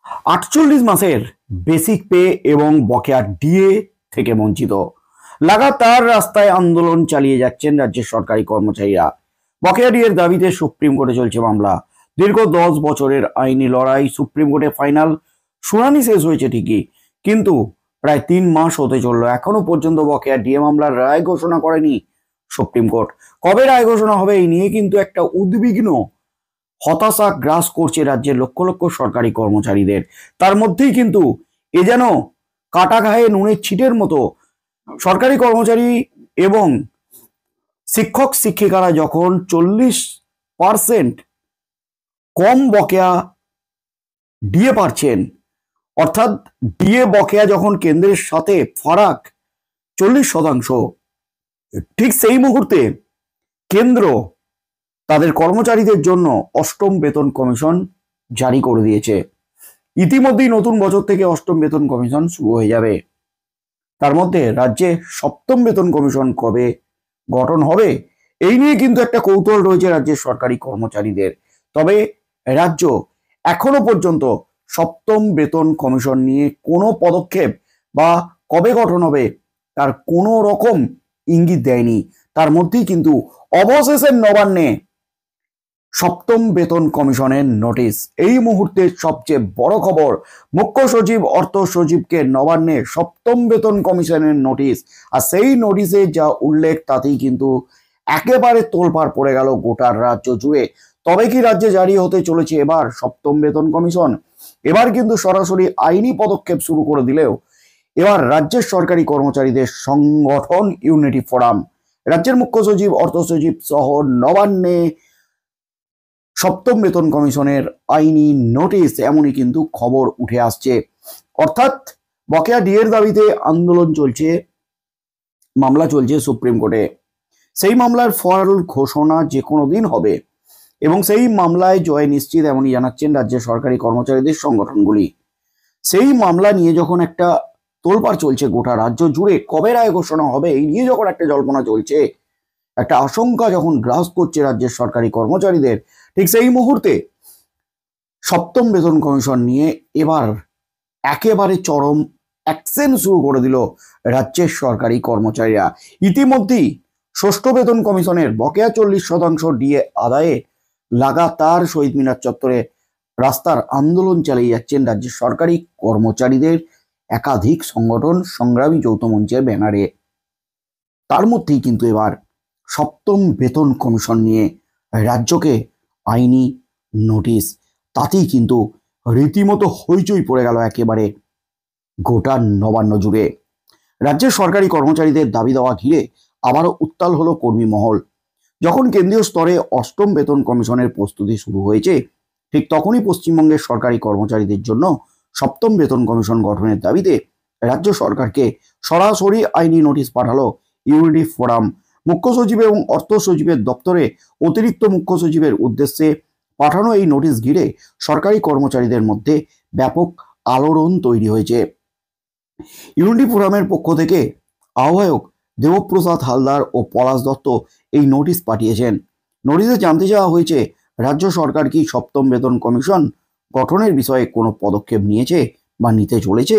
48 মাসের basic pay এবং বকেয়া ডিএ থেকে বঞ্চিত। লাগাতার রাস্তায় আন্দোলন চালিয়ে যাচ্ছেন রাজ্যের সরকারি কর্মচারীরা। বকেয়া ডিএর দাবিতে সুপ্রিম কোর্টে চলছে মামলা। দীর্ঘ 10 বছরের আইনি লড়াই, সুপ্রিম কোর্টে ফাইনাল শুনানি শেষ হয়েছে ঠিকই, কিন্তু প্রায় 3 মাস হতে চললো, এখনো পর্যন্ত বকেয়া ডিএ মামলার রায় ঘোষণা করেনি সুপ্রিম কোর্ট। কবে রায় ঘোষণা হবে এই নিয়ে কিন্তু একটা উদ্বিগ্ন হতাশা গ্রাস করছে রাজ্যের লক্ষ লক্ষ সরকারি কর্মচারীদের। তার মধ্যেই কিন্তু এ যেন কাটা ঘায়ে নুনের ছিটের মতো। সরকারি কর্মচারী এবং শিক্ষক শিক্ষিকারা যখন 40% কম বকেয়া ডিএ পাচ্ছেন, অর্থাৎ ডিএ বকেয়া যখন কেন্দ্রের সাথে ফারাক 40%, ঠিক সেই মুহূর্তে কেন্দ্র তাদের কর্মচারীদের জন্য অষ্টম বেতন কমিশন জারি করে দিয়েছে। ইতিমধ্যেই নতুন বছর থেকে অষ্টম বেতন কমিশন শুরু হয়ে যাবে। তার মধ্যে রাজ্যে সপ্তম বেতন কমিশন কবে গঠন হবে এই নিয়ে কিন্তু একটা কৌতূহল রয়েছে রাজ্যের সরকারি কর্মচারীদের। তবে রাজ্য এখনো পর্যন্ত সপ্তম বেতন কমিশন নিয়ে কোনো পদক্ষেপ বা কবে গঠন হবে তার কোনো রকম ইঙ্গিত দেয়নি। তার মধ্যেই কিন্তু অবশেষে নবান্নে সপ্তম বেতন কমিশনের নোটিশ। এই মুহূর্তে সবচেয়ে বড় খবর, মুখ্য সচিব অর্থ সচিবকে নবান্নে সপ্তম বেতন কমিশনের নোটিশ। আর সেই নোটিশে যা উল্লেখ তাতেই কিন্তু একেবারে তোলপাড় পড়ে গেল গোটা রাজ্য জুড়ে। তবে কি রাজ্যে জারি হতে চলেছে এবার সপ্তম বেতন কমিশন? এবার কিন্তু সরাসরি আইনি পদক্ষেপ শুরু করে দিলেও এবার রাজ্যের সরকারি কর্মচারীদের সংগঠন ইউনিটি ফোরাম, রাজ্যের মুখ্য সচিব অর্থ সচিব সহ নবান্নে সপ্তম বেতন কমিশনের আইনি নোটিশ, এমনই কিন্তু খবর উঠে আসছে। অর্থাৎ বকেয়া ডিএর দাবিতে আন্দোলন চলছে, মামলা চলছে সুপ্রিম কোর্টে। সেই মামলার ফল ঘোষণা যে কোনো দিন হবে এবং সেই মামলায় জয় নিশ্চিত, এমনই জানাচ্ছেন রাজ্যের সরকারি কর্মচারীদের সংগঠনগুলি। সেই মামলা নিয়ে যখন একটা তোলপাড় চলছে গোটা রাজ্য জুড়ে, কবে রায় ঘোষণা হবে এই নিয়ে যখন একটা জল্পনা চলছে, একটা আশঙ্কা যখন গ্রাস করছে রাজ্যের সরকারি কর্মচারীদের, ঠিক সেই মুহূর্তে সপ্তম বেতন কমিশন নিয়ে এবার একেবারে চরম অ্যাকশন শুরু করে দিল রাজ্যের সরকারি কর্মচারীরা। ইতিমধ্যেই ষষ্ঠ বেতন কমিশনের বকেয়া 40% ডিএ আদায়ে লাগাতার শহীদ মিনার চত্বরে রাস্তার আন্দোলন চালিয়ে যাচ্ছেন রাজ্যের সরকারি কর্মচারীদের একাধিক সংগঠন সংগ্রামী যৌথ মঞ্চের ব্যানারে। তার মধ্যেই কিন্তু এবার সপ্তম বেতন কমিশন নিয়ে রাজ্যকে আইনি নোটিশ, তাতেই কিন্তু রীতিমতো হইচই পড়ে গেল একেবারে গোটা নবান্ন জুড়ে। রাজ্যের সরকারি কর্মচারীদের দাবি দেওয়া ঘিরে আবারও উত্তাল হলো কর্মী মহল। যখন কেন্দ্রীয় স্তরে অষ্টম বেতন কমিশনের প্রস্তুতি শুরু হয়েছে, ঠিক তখনই পশ্চিমবঙ্গের সরকারি কর্মচারীদের জন্য সপ্তম বেতন কমিশন গঠনের দাবিতে রাজ্য সরকারকে সরাসরি আইনি নোটিশ পাঠালো ইউনিটি ফোরাম। মুখ্য সচিব এবং অর্থ সচিবের দপ্তরে অতিরিক্ত মুখ্য সচিবের উদ্দেশ্যে পাঠানো এই নোটিশ ঘিরে সরকারি কর্মচারীদের মধ্যে ব্যাপক আলোড়ন তৈরি হয়েছে। ইউনিটি ফোরামের পক্ষ থেকে আহ্বায়ক দেবপ্রসাদ হালদার ও পলাশ দত্ত এই নোটিশ পাঠিয়েছেন। নোটিশে জানতে চাওয়া হয়েছে, রাজ্য সরকার কি সপ্তম বেতন কমিশন গঠনের বিষয়ে কোনো পদক্ষেপ নিয়েছে বা নিতে চলেছে?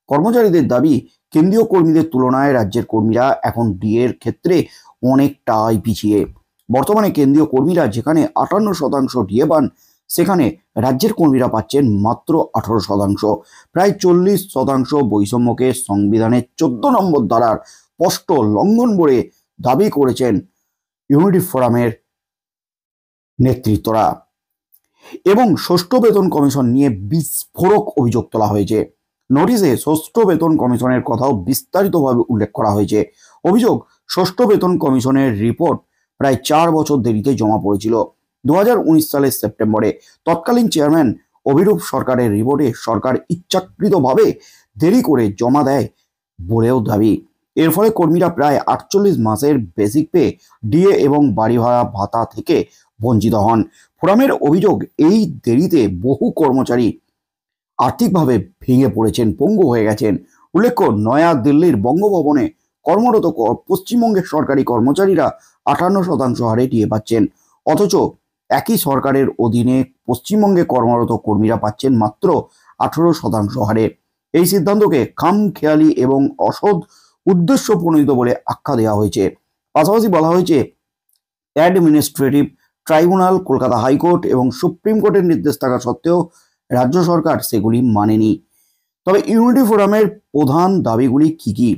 কর্মচারীদের দাবি, কেন্দ্রীয় কর্মীদের তুলনায় রাজ্যের কর্মীরা এখন ডিএর ক্ষেত্রে অনেকটাই পিছিয়ে। বর্তমানে কেন্দ্রীয় কর্মীরা যেখানে 58% ডিএ পান, সেখানে রাজ্যের কর্মীরা পাচ্ছেন মাত্র 18%। প্রায় 40% বৈষম্যকে সংবিধানের 14 নম্বর ধারার স্পষ্ট লঙ্ঘন বলে দাবি করেছেন ইউনিটি ফোরামের নেতৃত্বরা। এবং ষষ্ঠ বেতন কমিশন নিয়ে বিস্ফোরক অভিযোগ তোলা হয়েছে। নোটিশে ষষ্ঠ বেতন কমিশনের কথাও বিস্তারিতভাবে উল্লেখ করা হয়েছে। অভিযোগ, ষষ্ঠ বেতন কমিশনের রিপোর্ট প্রায় 4 বছর দেরিতে জমা পড়েছিল। 2019 সালের সেপ্টেম্বরে তৎকালীন চেয়ারম্যান অভিরূপ সরকারের রিপোর্টে সরকার ইচ্ছাকৃতভাবে দেরি করে জমা দেয় বলেও দাবি। এর ফলে কর্মীরা প্রায় 48 মাসের বেসিক পে, ডিএ এবং বাড়ি ভাড়া ভাতা থেকে বঞ্চিত হন। ফোরামের অভিযোগ, এই দেরিতে বহু কর্মচারী আর্থিকভাবে ভেঙে পড়েছেন, পঙ্গু হয়ে গেছেন। উল্লেখ্য, নয়া দিল্লির বঙ্গভবনে কর্মরত পশ্চিমবঙ্গের সরকারি কর্মচারীরা 58% হারে ডিএ পাচ্ছেন, অথচ একই সরকারের অধীনে পশ্চিমবঙ্গে কর্মরত কর্মীরা পাচ্ছেন মাত্র 18% হারে। এই সিদ্ধান্তকে খামখেয়ালি এবং অসৎ উদ্দেশ্য প্রণোদিত বলে আখ্যা দেওয়া হয়েছে। পাশাপাশি বলা হয়েছে অ্যাডমিনিস্ট্রেটিভ ট্রাইব্যুনাল, কলকাতা হাইকোর্ট এবং সুপ্রিম কোর্টের নির্দেশ থাকা সত্ত্বেও রাজ্য সরকার সেগুলি মানেনি। তবে ইউনিটি ফোরামের প্রধান দাবিগুলি কি কি?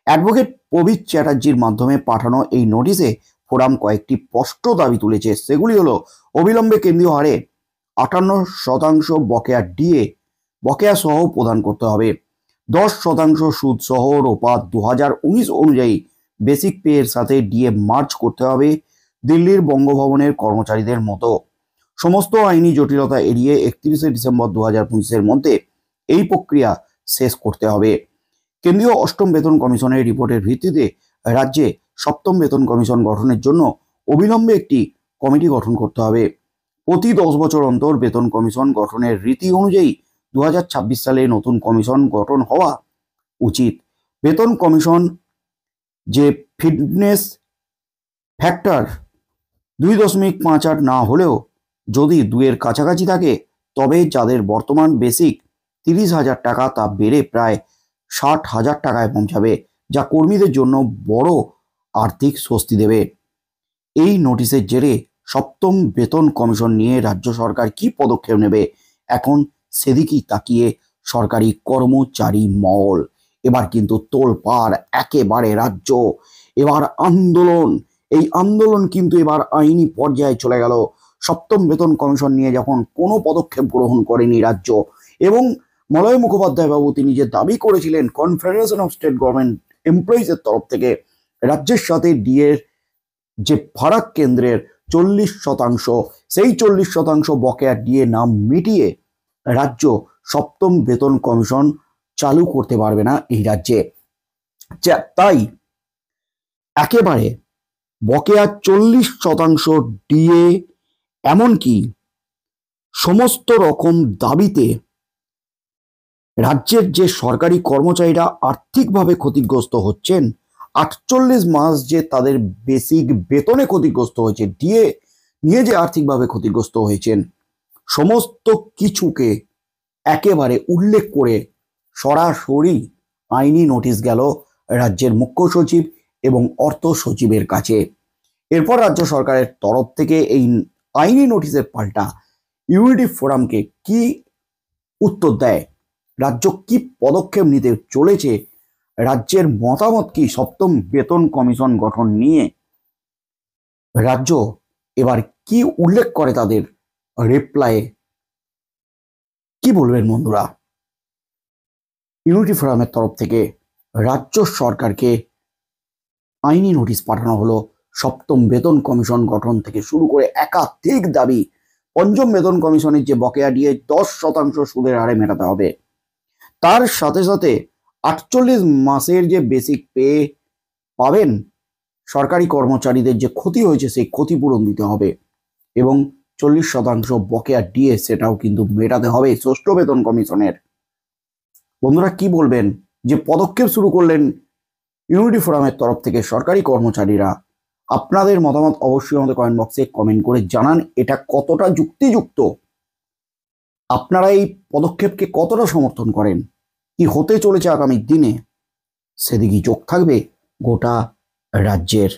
অ্যাডভোকেট প্রবীর চ্যাটার্জির মাধ্যমে পাঠানো এই নোটিশে ফোরাম কয়েকটি স্পষ্ট দাবি তুলেছে। সেগুলি হলো অবিলম্বে কেন্দ্রীয় হারে 58% বকেয়া ডিএ বকেয়া সহ প্রদান করতে হবে, 10% সুদ সহ রোপা 2019 অনুযায়ী বেসিক পে এর সাথে ডিএ মার্জ করতে হবে, দিল্লির বঙ্গভবনের কর্মচারীদের মতো। সমস্ত আইনি জটিলতা এড়িয়ে 31শে ডিসেম্বর 2025-এর মধ্যে এই প্রক্রিয়া শেষ করতে হবে। কেন্দ্রীয় অষ্টম বেতন কমিশনের রিপোর্টের ভিত্তিতে রাজ্যে সপ্তম বেতন কমিশন গঠনের জন্য অবিলম্বে একটি কমিটি গঠন করতে হবে। প্রতি 10 বছর অন্তর বেতন কমিশন গঠনের রীতি অনুযায়ী 2026 সালে নতুন কমিশন গঠন হওয়া উচিত। বেতন কমিশন যে ফিটনেস ফ্যাক্টর 2.58 না হলেও যদি 2-এর কাছাকাছি থাকে, তবে যাদের বর্তমান বেসিক 30,000 টাকা তা বেড়ে প্রায় 60,000 টাকায় পৌঁছাবে, যা কর্মীদের জন্য বড় আর্থিক স্বস্তি দেবে। এই নোটিশের জেরে সপ্তম বেতন কমিশন নিয়ে রাজ্য সরকার কি পদক্ষেপ নেবে, এখন সেদিকেই তাকিয়ে সরকারি কর্মচারী মহল। এবার কিন্তু তোলপাড় একেবারে রাজ্য, এবার আন্দোলন। এই আন্দোলন কিন্তু এবার আইনি পর্যায়ে চলে গেল। সপ্তম বেতন কমিশন নিয়ে যখন কোনো পদক্ষেপ গ্রহণ করেনি রাজ্য, এবং মলয় মুখোপাধ্যায় বাবু তিনি যে দাবি করেছিলেন কনফেডারেশন অফ স্টেট গভর্নমেন্ট এমপ্লয়িজের তরফ থেকে রাজ্যের সাথে ডিএর যে ফারাক কেন্দ্রের 40%, সেই 40% বকেয়া ডিএ নাম মিটিয়ে রাজ্য সপ্তম বেতন কমিশন চালু করতে পারবে না এই রাজ্যে। তাই একেবারে বকেয়া 40% ডিএ, এমনকি সমস্ত রকম দাবিতে রাজ্যের যে সরকারি কর্মচারীরা আর্থিকভাবে ক্ষতিগ্রস্ত হচ্ছেন, 48 মাস যে তাদের বেসিক বেতনে ক্ষতিগ্রস্ত হয়েছে, ডিএ নিয়ে যে আর্থিকভাবে ক্ষতিগ্রস্ত হয়েছেন, সমস্ত কিছুকে একেবারে উল্লেখ করে সরাসরি আইনি নোটিশ গেল রাজ্যের মুখ্য সচিব এবং অর্থ সচিবের কাছে। এরপর রাজ্য সরকারের তরফ থেকে এই আইনি নোটিশের পাল্টা ইউনিটি ফোরামকে কি উত্তর দেয়, রাজ্য কি পদক্ষেপ নিতে চলেছে, রাজ্যের মতামত কি সপ্তম বেতন কমিশন গঠন নিয়ে, রাজ্য এবার কি উল্লেখ করে তাদের রিপ্লাইয়ে, কি বলবেন বন্ধুরা? ইউনিটি ফোরামের তরফ থেকে রাজ্য সরকারকে আইনি নোটিশ পাঠানো হলো। সপ্তম বেতন কমিশন গঠন থেকে শুরু করে একাধিক দাবি। পঞ্চম বেতন কমিশনের যে বকেয়া ডিএ 10% সুদের হারে মেটাতে হবে, তার সাথে সাথে 48 মাসের যে বেসিক পে পাবেন সরকারি কর্মচারীদের যে ক্ষতি হয়েছে সেই ক্ষতিপূরণ দিতে হবে, এবং 40% বকেয়া ডিএ সেটাও কিন্তু মেটাতে হবে ষষ্ঠ বেতন কমিশনের। বন্ধুরা কি বলবেন, যে পদক্ষেপ শুরু করলেন ইউনিটি ফোরামের তরফ থেকে সরকারি কর্মচারীরা? আপনাদের মতামত অবশ্যই আমাদের কমেন্ট বক্সে কমেন্ট করে জানান। এটা কতটা যুক্তিযুক্ত, আপনারা এই পদক্ষেপকে কতটা সমর্থন করেন, কি হতে চলেছে আগামী দিনে, সেদিকেই চোখ থাকবে গোটা রাজ্যের।